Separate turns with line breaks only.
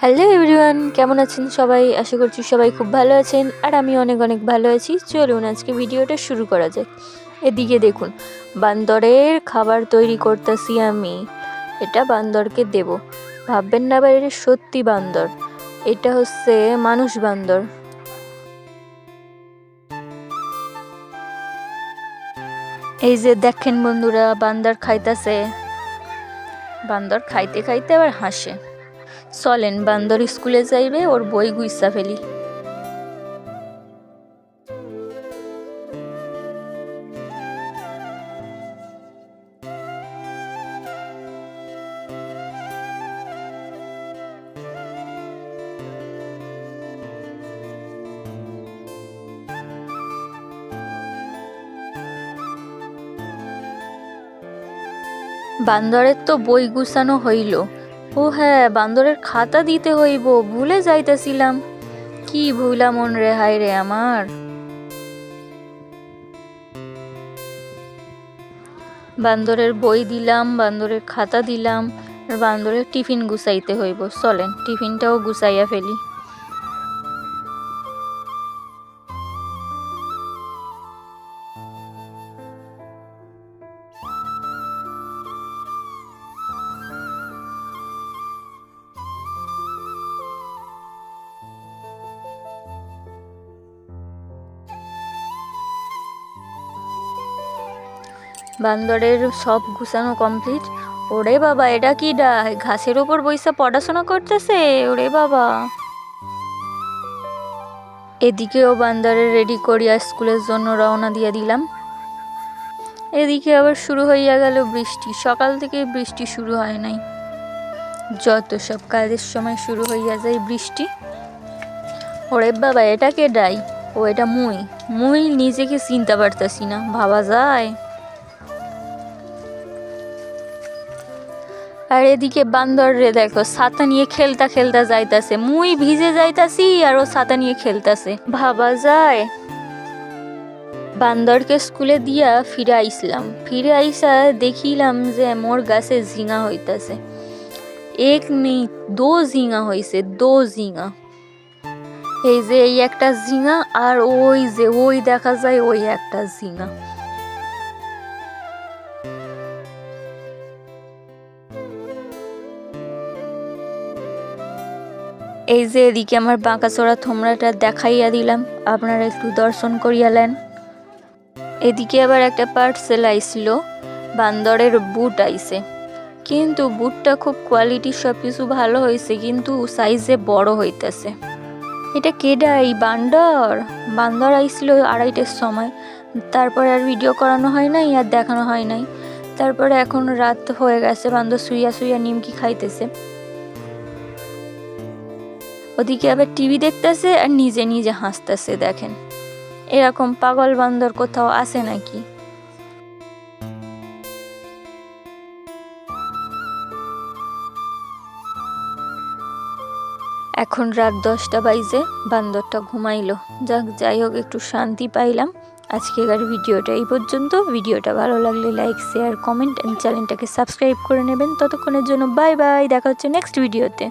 Hello everyone, কেমন আছেন সবাই? আশা করছি সবাই খুব ভালো আছেন আর আমি অনেক অনেক ভালো আছি। চলুন আজকে ভিডিওটা শুরু করা যাক। এদিকে দেখুন, বান্দরের খাবার তৈরি করতেছি আমি। এটা বান্দরকে দেব। ভাববেন না আবার এটা সত্যি বান্দর, এটা হচ্ছে মানুষ বান্দর। এই যে দেখেন বন্ধুরা, বান্দর খাইতেছে। বান্দর খাইতে খাইতে আবার হাসে। চলেন বান্দর স্কুলে যাইবে, ওর বই গুইসা ফেলি। বান্দরের তো বই গুছানো হইল। ও হ্যাঁ, বান্দরের খাতা দিতে হইব, ভুলে যাইতেছিলাম। কি ভুলা মন রে, হায় রে আমার। বান্দরের বই দিলাম, বান্দরের খাতা দিলাম, আর বান্দরের টিফিন গুছাইতে হইব। চলেন টিফিনটাও গুছাইয়া ফেলি। বান্দরের সব গুছানো কমপ্লিট। ওরে বাবা, এটা কি ঘাসের ওপর বইসা পড়াশোনা করতেছে? ওরে বাবা। এদিকেও বান্দরের রেডি করিয়া স্কুলের জন্য রওনা দিয়ে দিলাম। এদিকে আবার শুরু হইয়া গেল বৃষ্টি। সকাল থেকে বৃষ্টি শুরু হয় নাই, যত সব কাজের সময় শুরু হইয়া যায় বৃষ্টি। ওরে বাবা, এটা কে ডাই? ও এটা মুই। মুই নিজেকে চিনতে পারতাছি না, ভাবা যায়। আর এদিকে বান্দর রে দেখো, ছাতা নিয়ে খেলতা খেলতা যাইতাছে। মুই ভিজে যাইতাছি আর ও ছাতা নিয়ে খেলতাছে, ভাবা যায়। বান্দরকে স্কুলে দিয়া ফিরে আইসলাম। ফিরে আইসা দেখিলাম যে মোর গাছে ঝিঙা হইতাছে। এক নেই, দো ঝিঙা হইছে, দো ঝিঙা। এই যে এই একটা ঝিঙা, আর ওই যে ওই দেখা যায় ওই একটা ঝিঙা। এই যে এদিকে আমার বাঁকাচোরা থোমরাটা দেখাইয়া দিলাম, আপনারা একটু দর্শন করিয়ালেন। এদিকে আবার একটা পার্সেল আইছিল, বান্দরের বুট আইছে। কিন্তু বুটটা খুব কোয়ালিটি, সব কিছু ভালো হয়েছে, কিন্তু সাইজে বড় হইতেছে। এটা কেডা? এই বান্দর। বান্দর আইছিল 2:30টার সময়। তারপরে আর ভিডিও করানো হয় নাই, আর দেখানো হয় নাই। তারপরে এখন রাত হয়ে গেছে, বান্দর শুইয়া শুইয়া নিমকি খাইতেছে। ওদিকে আবার টিভি দেখতেছে আর নিজে নিজে হাসতেছে। দেখেন, এরকম পাগল বান্দর কোথাও আছে নাকি? এখন রাত 10টা বাজে, বান্দরটা ঘুমাইলো। যাই হোক, একটু শান্তি পাইলাম। আজকের ভিডিওটা এই পর্যন্ত। ভিডিওটা ভালো লাগলে লাইক, শেয়ার, কমেন্ট এন্ড চ্যানেলটাকে সাবস্ক্রাইব করে নেবেন। ততক্ষণের জন্য বাই বাই, দেখা হচ্ছে নেক্সট ভিডিওতে।